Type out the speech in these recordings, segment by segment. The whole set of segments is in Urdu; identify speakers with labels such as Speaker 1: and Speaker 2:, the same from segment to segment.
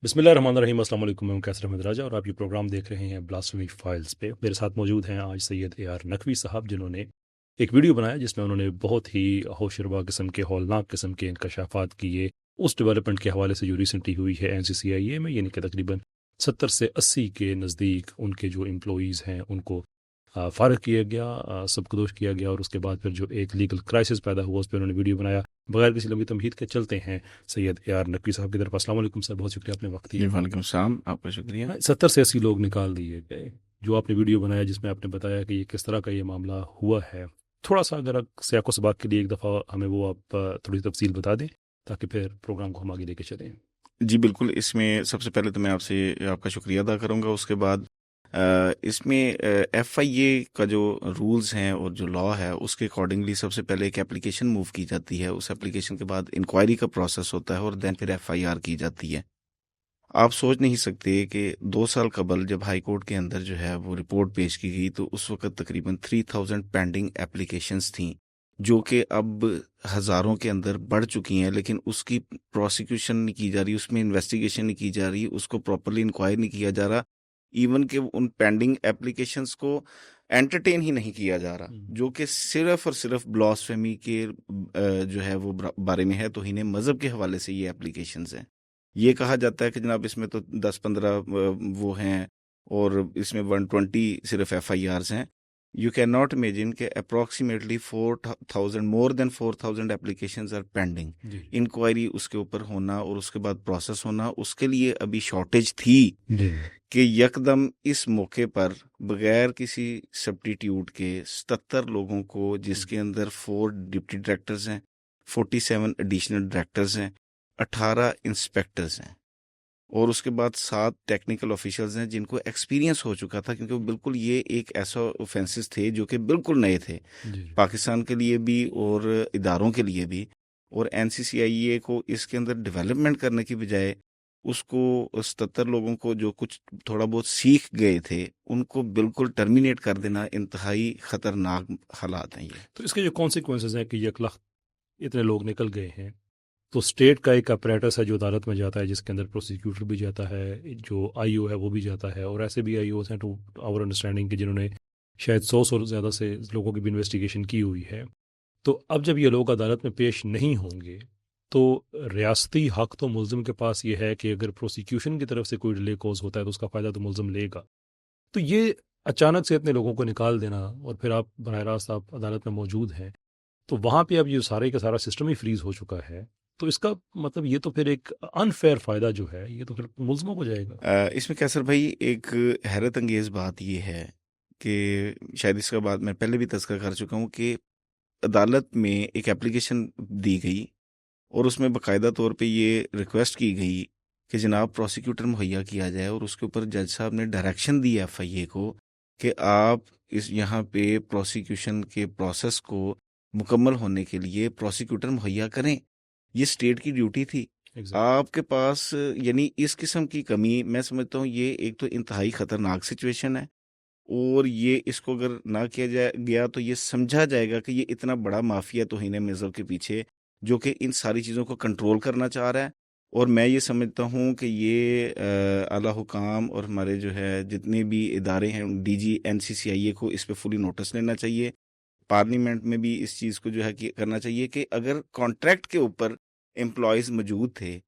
Speaker 1: بسم اللہ الرحمن الرحیم، السلام علیکم، میں کیسر احمد راجہ اور آپ یہ پروگرام دیکھ رہے ہیں بلاسفمی فائلز پہ۔ میرے ساتھ موجود ہیں آج سید اے آر نقوی صاحب، جنہوں نے ایک ویڈیو بنایا جس میں انہوں نے بہت ہی ہوشربا قسم کے، ہولناک قسم کے انکشافات کیے اس ڈیولپمنٹ کے حوالے سے جو ریسنٹلی ہوئی ہے NCCIA میں، یعنی کہ تقریباً 70 سے 80 کے نزدیک ان کے جو امپلائیز ہیں ان کو فارغ کیا گیا، سبکدوش کیا گیا، اور اس کے بعد پھر جو ایک لیگل کرائسس پیدا ہوا اس پہ انہوں نے ویڈیو بنایا۔ بغیر کسی لمبی تمہید کے چلتے ہیں سید اے آر نقوی صاحب کی طرف۔ السلام علیکم سر، بہت شکریہ، آپ نے وقت
Speaker 2: جی
Speaker 1: دیا۔
Speaker 2: وعلیکم السلام، آپ کا شکریہ۔
Speaker 1: 70 سے 80 لوگ نکال دیے گئے، جو آپ نے ویڈیو بنایا جس میں آپ نے بتایا کہ یہ کس طرح کا یہ معاملہ ہوا ہے، تھوڑا سا اگر آپ سیاق و سباق کے لیے ایک دفعہ ہمیں وہ آپ تھوڑی تفصیل بتا دیں تاکہ پھر پروگرام کو ہم آگے لے کے چلیں۔
Speaker 2: جی بالکل، اس میں سب سے پہلے تو میں آپ کا شکریہ ادا کروں گا۔ اس کے بعد اس میں FIA کا جو رولز ہیں اور جو لا ہے اس کے اکارڈنگلی سب سے پہلے ایک اپلیکیشن موو کی جاتی ہے، اس اپلیکیشن کے بعد انکوائری کا پروسیس ہوتا ہے اور دین پھر FIR کی جاتی ہے۔ آپ سوچ نہیں سکتے کہ 2 سال قبل جب ہائی کورٹ کے اندر جو ہے وہ رپورٹ پیش کی گئی تو اس وقت تقریباً 3000 پینڈنگ اپلیکیشنز تھیں، جو کہ اب ہزاروں کے اندر بڑھ چکی ہیں، لیکن اس کی پروسیکیوشن نہیں کی جا رہی، اس میں انویسٹیگیشن نہیں کی جا رہی، اس کو پراپرلی انکوائر نہیں کیا جا رہا، ایون کہ ان پینڈنگ اپلیکیشنز کو انٹرٹین ہی نہیں کیا جا رہا، جو کہ صرف اور صرف بلاسفیمی کے جو ہے وہ بارے میں ہے، توہین مذہب کے حوالے سے یہ اپلیکیشنز ہیں۔ یہ کہا جاتا ہے کہ جناب اس میں تو 10-15 وہ ہیں اور اس میں 120 صرف FIRs ہیں۔ یو کین ناٹ امیجن کہ approximately 4000 more than 4000 applications are pending. Inquiry اس کے اوپر ہونا اور اس کے بعد پروسیس ہونا، اس کے لیے ابھی شارٹیج تھی کہ یکدم اس موقع پر بغیر کسی سبسٹیٹیوٹ کے 77 لوگوں کو، جس کے اندر 4 ڈپٹی ڈائریکٹرز ہیں، 47 ایڈیشنل ڈائریکٹرز ہیں، 18 انسپیکٹرز ہیں، اور اس کے بعد 7 ٹیکنیکل آفیشلز ہیں جن کو ایکسپیرینس ہو چکا تھا، کیونکہ بالکل یہ ایک ایسا اوفینسز تھے جو کہ بالکل نئے تھے پاکستان کے لیے بھی اور اداروں کے لیے بھی، اور NCCIA کو اس کے اندر ڈیولپمنٹ کرنے کی بجائے اس کو 77 لوگوں کو جو کچھ تھوڑا بہت سیکھ گئے تھے ان کو بالکل ٹرمینیٹ کر دینا انتہائی خطرناک حالات ہیں یہ۔
Speaker 1: تو اس کے جو کانسیکوینسز ہیں کہ یک لخت اتنے لوگ نکل گئے ہیں، تو اسٹیٹ کا ایک اپریٹس ہے جو عدالت میں جاتا ہے، جس کے اندر پروسیکیوٹر بھی جاتا ہے، جو IO ہے وہ بھی جاتا ہے، اور ایسے بھی IOs ہیں ٹو آور انڈرسٹینڈنگ کہ جنہوں نے شاید 100 سے زیادہ سے لوگوں کی بھی انویسٹیگیشن کی ہوئی ہے۔ تو اب جب یہ لوگ عدالت میں پیش نہیں ہوں گے تو ریاستی حق تو ملزم کے پاس یہ ہے کہ اگر پروسیکیوشن کی طرف سے کوئی ڈیلے کوز ہوتا ہے تو اس کا فائدہ تو ملزم لے گا۔ تو یہ اچانک سے اتنے لوگوں کو نکال دینا، اور پھر آپ براہ راست آپ عدالت میں موجود ہیں، تو وہاں پہ اب یہ سارے کا سارا سسٹم ہی فریز ہو چکا ہے، تو اس کا مطلب یہ تو پھر ایک انفیئر فائدہ جو ہے یہ تو پھر ملزموں کو جائے گا۔
Speaker 2: اس میں کیسر بھائی ایک حیرت انگیز بات یہ ہے کہ شاید اس کا بعد میں پہلے بھی تذکرہ کر چکا ہوں کہ عدالت میں ایک اپلیکیشن دی گئی اور اس میں باقاعدہ طور پہ یہ ریکویسٹ کی گئی کہ جناب پروسیکیوٹر مہیا کیا جائے، اور اس کے اوپر جج صاحب نے ڈائریکشن دی FIA کو کہ آپ اس یہاں پہ پروسیکیوشن کے پروسیس کو مکمل ہونے کے لیے پروسیکیوٹر مہیا کریں۔ یہ اسٹیٹ کی ڈیوٹی تھی۔ آپ کے پاس یعنی اس قسم کی کمی، میں سمجھتا ہوں یہ ایک تو انتہائی خطرناک سچویشن ہے، اور یہ اس کو اگر نہ کیا جائے گیا تو یہ سمجھا جائے گا کہ یہ اتنا بڑا مافیا توہین مذہب کے پیچھے جو کہ ان ساری چیزوں کو کنٹرول کرنا چاہ رہا ہے۔ اور میں یہ سمجھتا ہوں کہ یہ اعلیٰ حکام اور ہمارے جو ہے جتنے بھی ادارے ہیں، DG NCCIA کو اس پہ فلی نوٹس لینا چاہیے، پارلیمنٹ میں بھی اس چیز کو جو ہے کرنا چاہیے کہ اگر کانٹریکٹ کے اوپر امپلائیز موجود تھے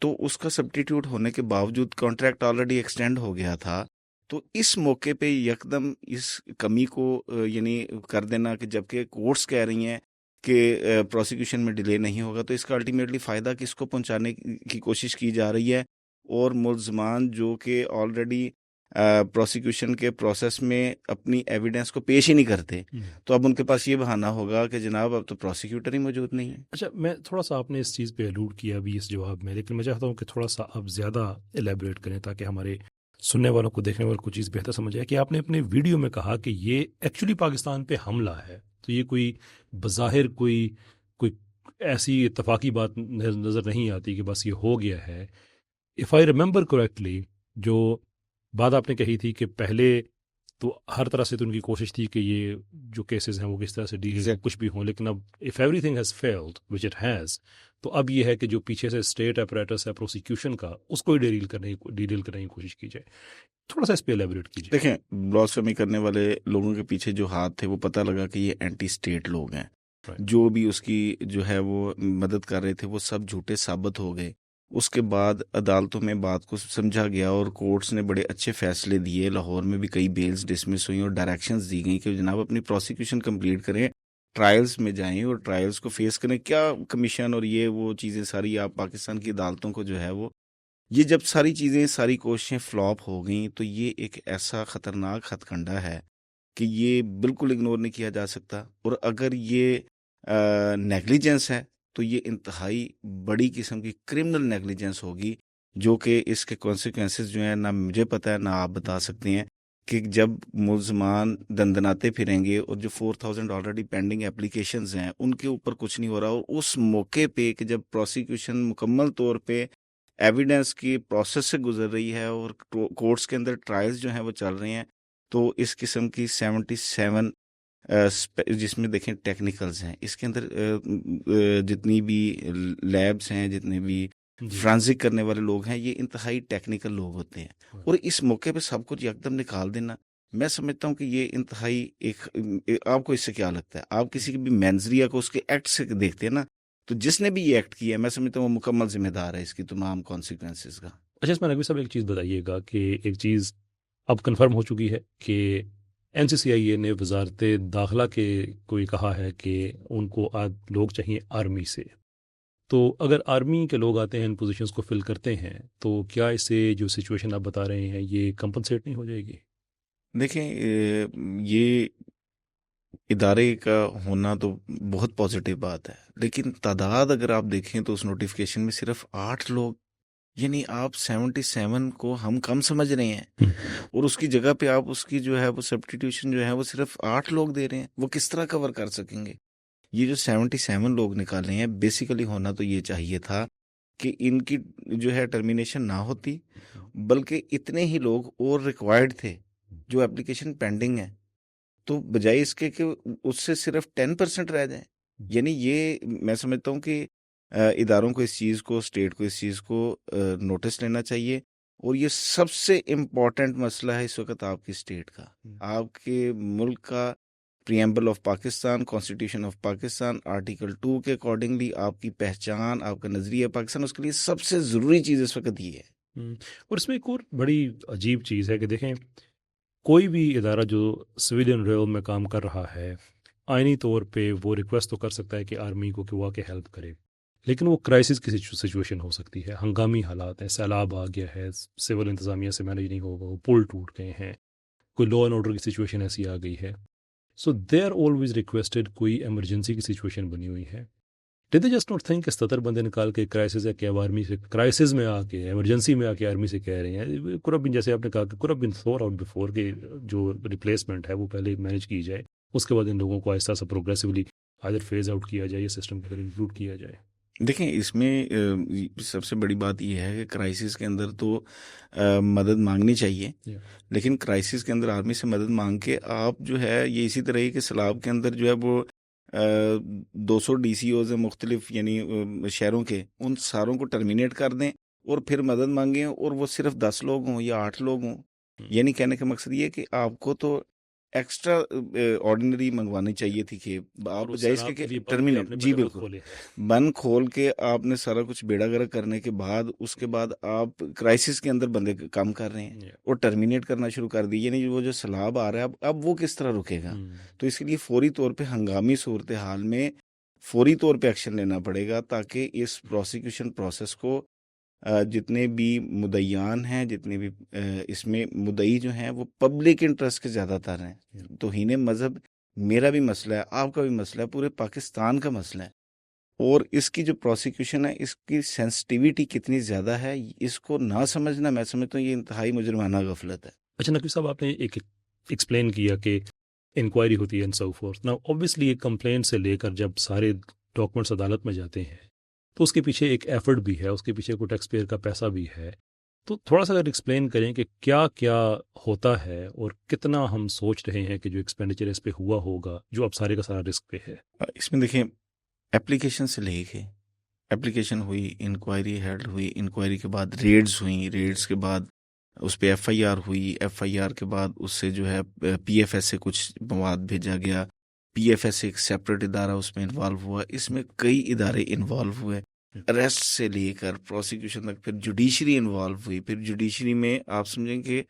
Speaker 2: تو اس کا سبسٹیٹیوٹ ہونے کے باوجود کانٹریکٹ آلریڈی ایکسٹینڈ ہو گیا تھا، تو اس موقع پہ یکدم اس کمی کو یعنی کر دینا کہ جبکہ کورٹس کہہ رہی ہیں کہ پروسیکیوشن میں ڈیلے نہیں ہوگا، تو اس کا الٹیمیٹلی فائدہ کس کو پہنچانے کی کوشش کی جا رہی ہے، اور ملزمان جو کہ آلریڈی پروسیکیوشن کے پروسیس میں اپنی ایویڈنس کو پیش ہی نہیں کرتے، تو اب ان کے پاس یہ بہانہ ہوگا کہ جناب اب تو پروسیکیوٹر ہی موجود نہیں ہے۔
Speaker 1: اچھا، میں تھوڑا سا آپ نے اس چیز پہ الوڈ کیا ابھی اس جواب میں، لیکن میں چاہتا ہوں کہ تھوڑا سا آپ زیادہ ایلیبریٹ کریں تاکہ ہمارے سننے والوں کو، دیکھنے والوں کو چیز بہتر سمجھ آئے کہ آپ نے اپنے ویڈیو میں کہا کہ یہ ایکچولی پاکستان پہ حملہ ہے، تو یہ کوئی بظاہر کوئی ایسی اتفاقی بات نظر نہیں آتی کہ بس یہ ہو گیا ہے۔ اف آئی ریممبر کریکٹلی، جو بات آپ نے کہی تھی کہ پہلے تو ہر طرح سے تو ان کی کوشش تھی کہ یہ جو کیسز ہیں وہ کس طرح سے ڈیل
Speaker 2: Exactly.
Speaker 1: کچھ بھی ہوں، لیکن اب if every thing has field which it has, تو اب یہ ہے کہ جو پیچھے سے اسٹیٹ اپریٹس ہے پروسیکیوشن کا، اس کو ہی ڈیل کرنے کی کوشش کی جائے. تھوڑا سا اس پہ ایلیبریٹ کیجیے.
Speaker 2: دیکھیں، بلاسفیمی کرنے والے لوگوں کے پیچھے جو ہاتھ تھے وہ پتہ لگا کہ یہ اینٹی اسٹیٹ لوگ ہیں. جو بھی اس کی جو ہے وہ مدد کر رہے تھے وہ سب جھوٹے ثابت ہو گئے. اس کے بعد عدالتوں میں بات کو سمجھا گیا اور کورٹس نے بڑے اچھے فیصلے دیے. لاہور میں بھی کئی بیلز ڈسمس ہوئیں اور ڈائریکشنز دی گئیں کہ جناب اپنی پروسیکیوشن کمپلیٹ کریں، ٹرائلز میں جائیں اور ٹرائلز کو فیس کریں. کیا کمیشن اور یہ وہ چیزیں ساری آپ پاکستان کی عدالتوں کو جو ہے وہ، یہ جب ساری چیزیں ساری کوششیں فلاپ ہو گئیں تو یہ ایک ایسا خطرناک ہتھ کنڈا ہے کہ یہ بالکل اگنور نہیں کیا جا سکتا. اور اگر یہ نیگلیجنس ہے تو یہ انتہائی بڑی قسم کی کرمنل نیگلیجنس ہوگی، جو کہ اس کے کانسیکوینسز جو ہیں نہ مجھے پتہ ہے نہ آپ بتا سکتے ہیں. کہ جب ملزمان دندناتے پھریں گے اور جو 4000 آلریڈی پینڈنگ اپلیکیشنز ہیں ان کے اوپر کچھ نہیں ہو رہا، اور اس موقع پہ کہ جب پروسیکیوشن مکمل طور پہ ایویڈنس کی پروسیس سے گزر رہی ہے اور کورٹس کے اندر ٹرائلز جو ہیں وہ چل رہے ہیں، تو اس قسم کی 77 جس میں دیکھیں ٹیکنیکلز ہیں، اس کے اندر جتنی بھی لیبس ہیں، جتنے بھی فرانزک کرنے والے لوگ ہیں، یہ انتہائی ٹیکنیکل لوگ ہوتے ہیں. اور اس موقع پہ سب کچھ یکدم نکال دینا، میں سمجھتا ہوں کہ یہ انتہائی ایک، آپ کو اس سے کیا لگتا ہے؟ آپ کسی بھی مینزریا کو اس کے ایکٹ سے دیکھتے ہیں نا، تو جس نے بھی یہ ایکٹ کیا ہے میں سمجھتا ہوں وہ مکمل ذمہ دار ہے اس کی تمام کانسیکوینسز کا.
Speaker 1: اچھا، اس میں نقوی صاحب ایک چیز بتائیے گا کہ ایک چیز اب کنفرم ہو چکی ہے کہ NCCIA نے وزارت داخلہ کے کوئی کہا ہے کہ ان کو لوگ چاہیے آرمی سے. تو اگر آرمی کے لوگ آتے ہیں ان پوزیشنز کو فل کرتے ہیں تو کیا اس سے جو سچویشن آپ بتا رہے ہیں یہ کمپنسیٹ نہیں ہو جائے گی؟
Speaker 2: دیکھیں، یہ ادارے کا ہونا تو بہت پازیٹیو بات ہے، لیکن تعداد اگر آپ دیکھیں تو اس نوٹیفیکیشن میں صرف 8 لوگ، یعنی آپ 77 کو ہم کم سمجھ رہے ہیں اور اس کی جگہ پہ آپ اس کی جو ہے وہ سبسٹیٹیوشن جو ہے وہ صرف 8 لوگ دے رہے ہیں. وہ کس طرح کور کر سکیں گے؟ یہ جو 77 لوگ نکالے ہیں، بیسیکلی ہونا تو یہ چاہیے تھا کہ ان کی جو ہے ٹرمینیشن نہ ہوتی، بلکہ اتنے ہی لوگ اور ریکوائرڈ تھے جو اپلیکیشن پینڈنگ ہے، تو بجائے اس کے کہ اس سے صرف 10% رہ جائیں. یعنی یہ میں سمجھتا ہوں کہ اداروں کو اس چیز کو، اسٹیٹ کو اس چیز کو نوٹس لینا چاہیے. اور یہ سب سے امپورٹنٹ مسئلہ ہے اس وقت آپ کی اسٹیٹ کا، آپ کے ملک کا. Preamble of Pakistan, constitution of Pakistan, article 2 کے اکارڈنگلی آپ کی پہچان، آپ کا نظریہ پاکستان، اس کے لیے سب سے ضروری چیز اس وقت یہ ہے.
Speaker 1: اور اس میں ایک اور بڑی عجیب چیز ہے کہ دیکھیں، کوئی بھی ادارہ جو سویلین ریل میں کام کر رہا ہے، آئینی طور پہ وہ ریکویسٹ تو کر سکتا ہے کہ آرمی کو کہ وہ آ کے ہیلپ کرے، لیکن وہ کرائسس کی سچویشن ہو سکتی ہے، ہنگامی حالات ہیں، سیلاب آ گیا ہے، سول انتظامیہ سے مینیج نہیں ہوگا، وہ پل ٹوٹ گئے ہیں، کوئی لا اینڈ آرڈر کی سچویشن ایسی آ گئی ہے. سو دے آر آلویز ریکویسٹڈ، کوئی ایمرجنسی کی سچویشن بنی ہوئی ہے. ڈid they just not think کہ 77 بندے نکال کے کرائسس ہے کہ اب آرمی سے، کرائسس میں آ کے، ایمرجنسی میں آ کے آرمی سے کہہ رہے ہیں could have been، جیسے آپ نے کہا کہ could have been thought out before کہ جو ریپلیسمنٹ ہے وہ پہلے مینیج کی جائے، اس کے بعد ان لوگوں کو آہستہ آہستہ پروگریسولی ادھر فیز آؤٹ کیا جائے یا سسٹم کے اندر انکلوڈ کیا جائے.
Speaker 2: دیکھیں، اس میں سب سے بڑی بات یہ ہے کہ کرائسس کے اندر تو مدد مانگنی چاہیے، لیکن کرائسس کے اندر آرمی سے مدد مانگ کے آپ جو ہے یہ اسی طرح ہی کہ سیلاب کے اندر جو ہے وہ 200 DCOs ہیں مختلف، یعنی شہروں کے، ان ساروں کو ٹرمینیٹ کر دیں اور پھر مدد مانگیں، اور وہ صرف 10 لوگ ہوں یا 8 لوگ ہوں. یعنی کہنے کا مقصد یہ کہ آپ کو تو ایکسٹرا آرڈینری منگوانی چاہیے تھی کہ آپ جائے اس کے ٹرمینیٹ، جی بالکل، بند کھول کے آپ نے سارا کچھ بیڑا گرک کرنے کے بعد اس کے بعد آپ کرائسس کے اندر بندے کام کر رہے ہیں اور ٹرمینیٹ کرنا شروع کر دی. یعنی وہ جو سیلاب آ رہا ہے اب وہ کس طرح رکے گا؟ تو اس کے لیے فوری طور پہ ہنگامی صورتحال میں فوری طور پہ ایکشن لینا پڑے گا، تاکہ اس پروسیکیوشن پروسیس کو جتنے بھی مدعیان ہیں، جتنے بھی اس میں مدعی جو ہیں وہ پبلک انٹرسٹ کے زیادہ تر ہیں. توہین مذہب میرا بھی مسئلہ ہے، آپ کا بھی مسئلہ ہے، پورے پاکستان کا مسئلہ ہے، اور اس کی جو پروسیکیوشن ہے اس کی سینسٹیویٹی کتنی زیادہ ہے، اس کو نہ سمجھنا میں سمجھتا ہوں یہ انتہائی مجرمانہ غفلت ہے.
Speaker 1: اچھا نقوی صاحب، آپ نے ایک ایکسپلین کیا کہ انکوائری ہوتی ہے اینڈ سو فورتھ. نا اوبویسلی ایک کمپلینٹ سے لے کر جب سارے ڈاکومنٹس عدالت میں جاتے ہیں تو اس کے پیچھے ایک ایفرٹ بھی ہے، اس کے پیچھے کوئی ٹیکس پیئر کا پیسہ بھی ہے. تو تھوڑا سا اگر ایکسپلین کریں کہ کیا کیا ہوتا ہے اور کتنا ہم سوچ رہے ہیں کہ جو ایکسپینڈیچر اس پہ ہوا ہوگا جو اب سارے کا سارا رسک پہ ہے.
Speaker 2: اس میں دیکھیں اپلیکیشن سے لے کے اپلیکیشن ہوئی، انکوائری ہیلڈ ہوئی، انکوائری کے بعد ریڈز ہوئیں، ریڈز کے بعد اس پہ ایف آئی آر ہوئی، ایف آئی آر کے بعد اس سے جو ہے پی ایف ایس سے کچھ مواد بھیجا گیا، پی ایف ایس ایک سیپریٹ ادارہ اس میں انوالو ہوا، اس میں کئی ادارے انوالو ہوئے، اریسٹ سے لے کر پروسیکیوشن تک، پھر جوڈیشری انوالو ہوئی، پھر جوڈیشری میں آپ سمجھیں کہ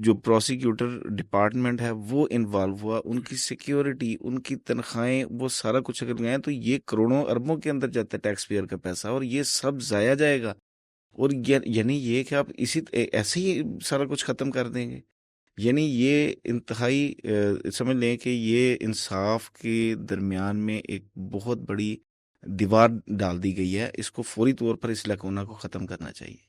Speaker 2: جو پروسیکیوٹر ڈپارٹمنٹ ہے وہ انوالو ہوا، ان کی سیکیورٹی، ان کی تنخواہیں، وہ سارا کچھ اگر گئے تو یہ کروڑوں اربوں کے اندر جاتا ہے ٹیکس پیئر کا پیسہ، اور یہ سب ضائع جائے گا. اور یعنی یہ کہ آپ ایسے ہی سارا کچھ ختم کر دیں گے، یعنی یہ انتہائی سمجھ لیں کہ یہ انصاف کے درمیان میں ایک بہت بڑی دیوار ڈال دی گئی ہے. اس کو فوری طور پر اس لکونہ کو ختم کرنا چاہیے.